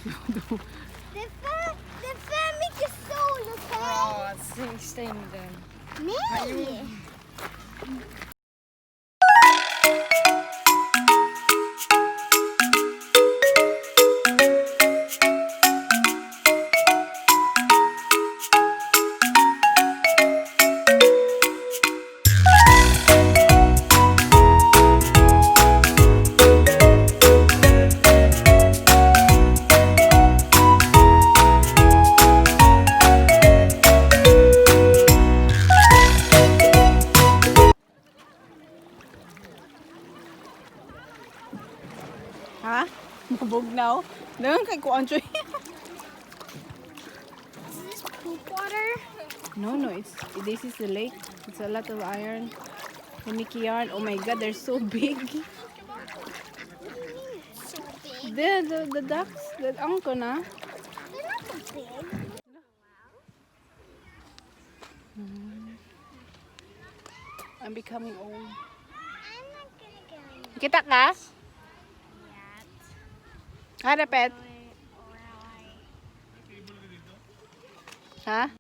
Det är för mycket sol, okej? Ja, stäng den. Nej! Ha? Mabugnaw? Dagan kay ko Anjoy. Is this poop water? No, this is the lake. It's a lot of iron. The Mickey yarn. Oh my god, they're so big. So big. The ducks, the angko na. They're not so big. I'm becoming old. I'm not gonna go in Kita ka? yet. Ha, repet? Ha?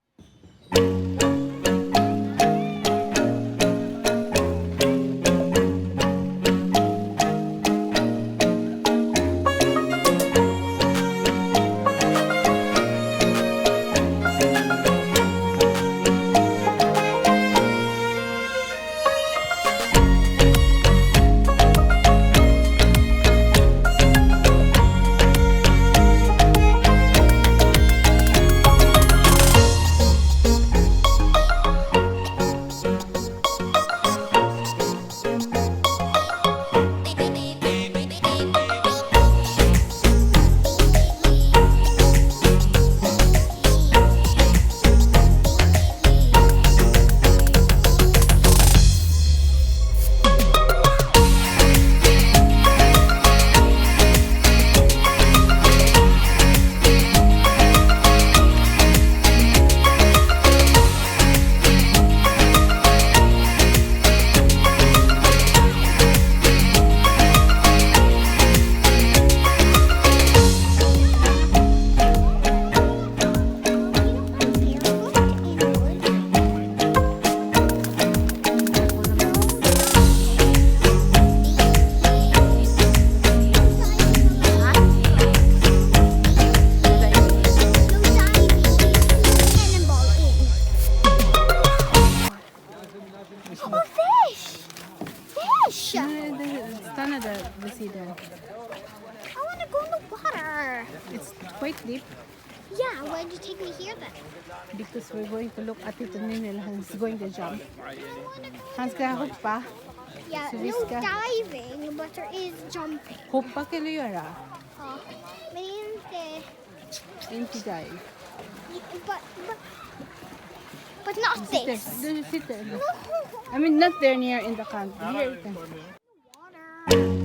I want to go in the water. It's quite deep Yeah, why did you take me here then? because we're going to look at it and then Hans is going to jump. Hans ka hook pa? Yeah, So no this guy- diving, but there is jumping. Hook pa kilo yara. Oh, mediante, Inti dive. but not Sit there. this. Sit there. I mean, not there near in the country. Here you can. Water.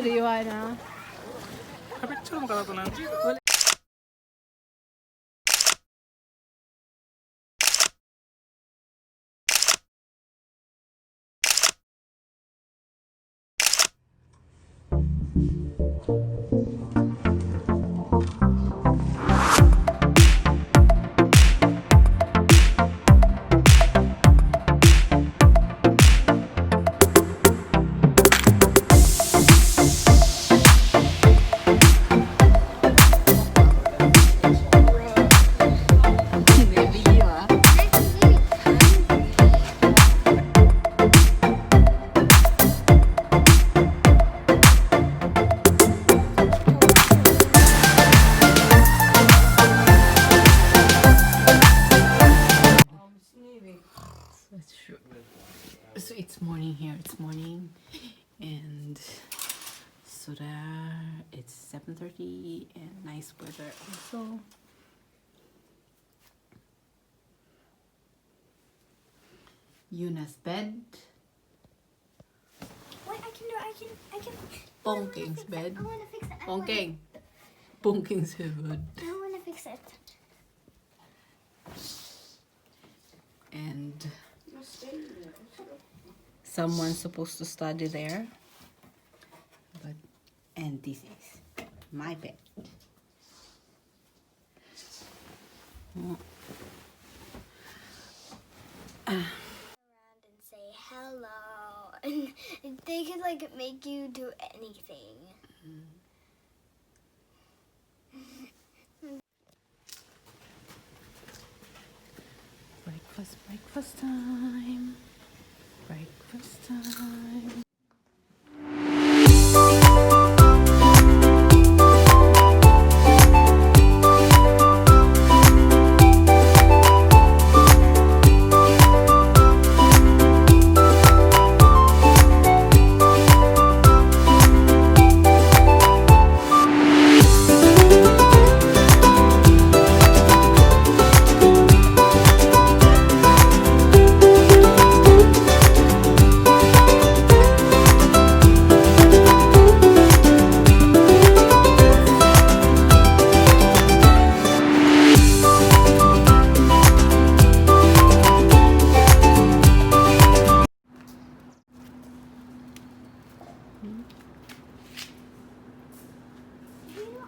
Joanna. Picture mo ka na to na. morning here. It's morning, and so there it's 7:30 and nice weather also. Yuna's bed. Wait, I can. Pongking's bed. I wanna fix it. Pongking. Pongking's bed. I wanna fix it. And someone's supposed to study there. And this is my bed. Around and say hello, and they could like make you do anything. Breakfast time. Breakfast time.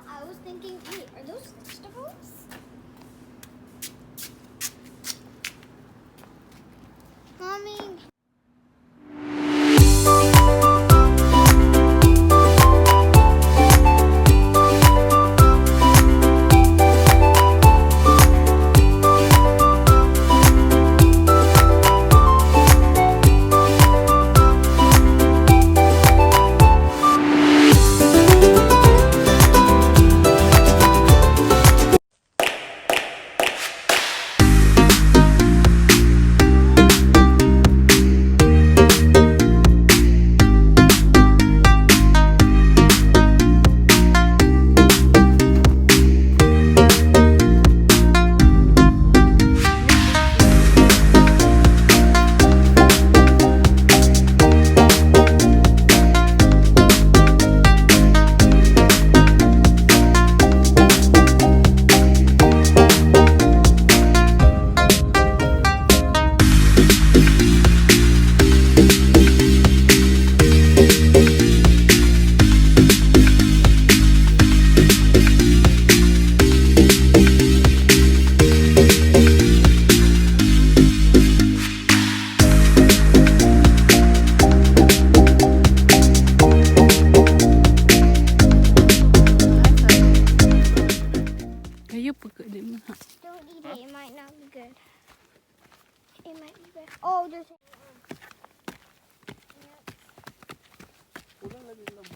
I was thinking, wait, are those vegetables? Mommy. Don't eat it. It might not be good. It might be good. Oh, there's. Wala lagi lang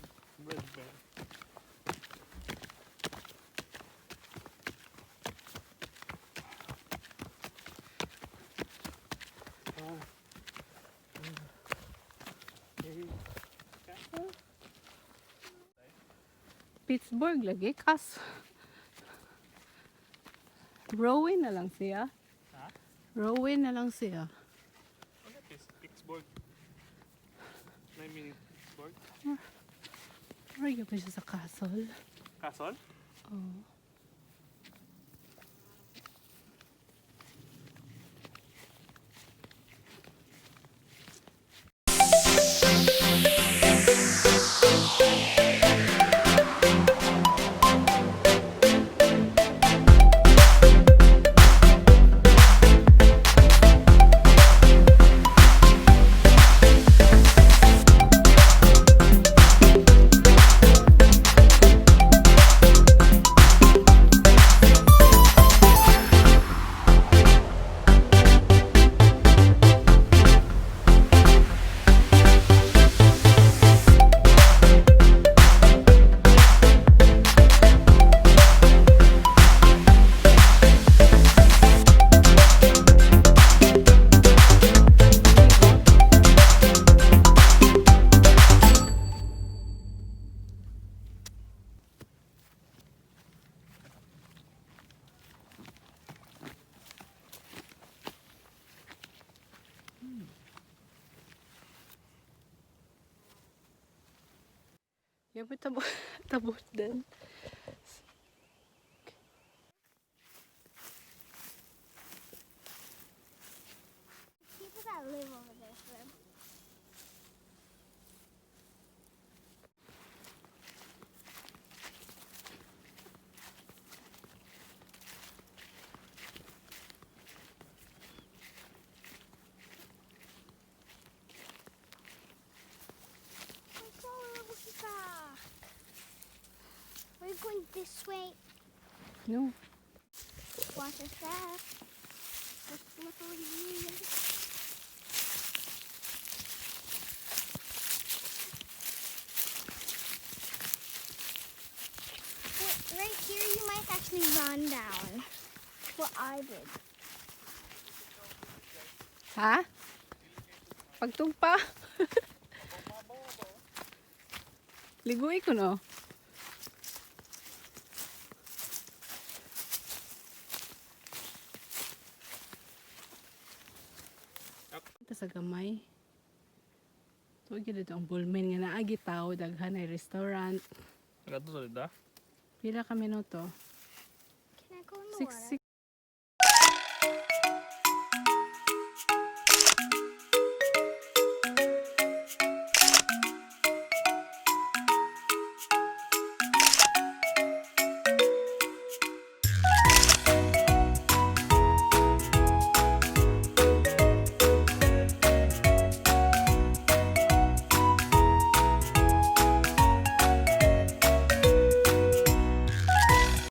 bread bear. Pittsburgh lagi kas. Rowing na lang siya. Ha? Rowing na lang siya. Ano Pittsburgh? 9 minutes Pittsburgh. Raya pa siya sa castle. Castle? Oh. Yeah, but tabot din. People that live over there swim. We're going this way. No. Watch your step. The slippery wheels. Right here, you might actually run down. What I did. Ha? Pagtugpa. Liguy ko no. Ito sa gamay. Tuwag yun dito ang bulmen nga naagi tao. Daghan ay restaurant. Agad to solid ah. Pila kami no to? Can I go in the water?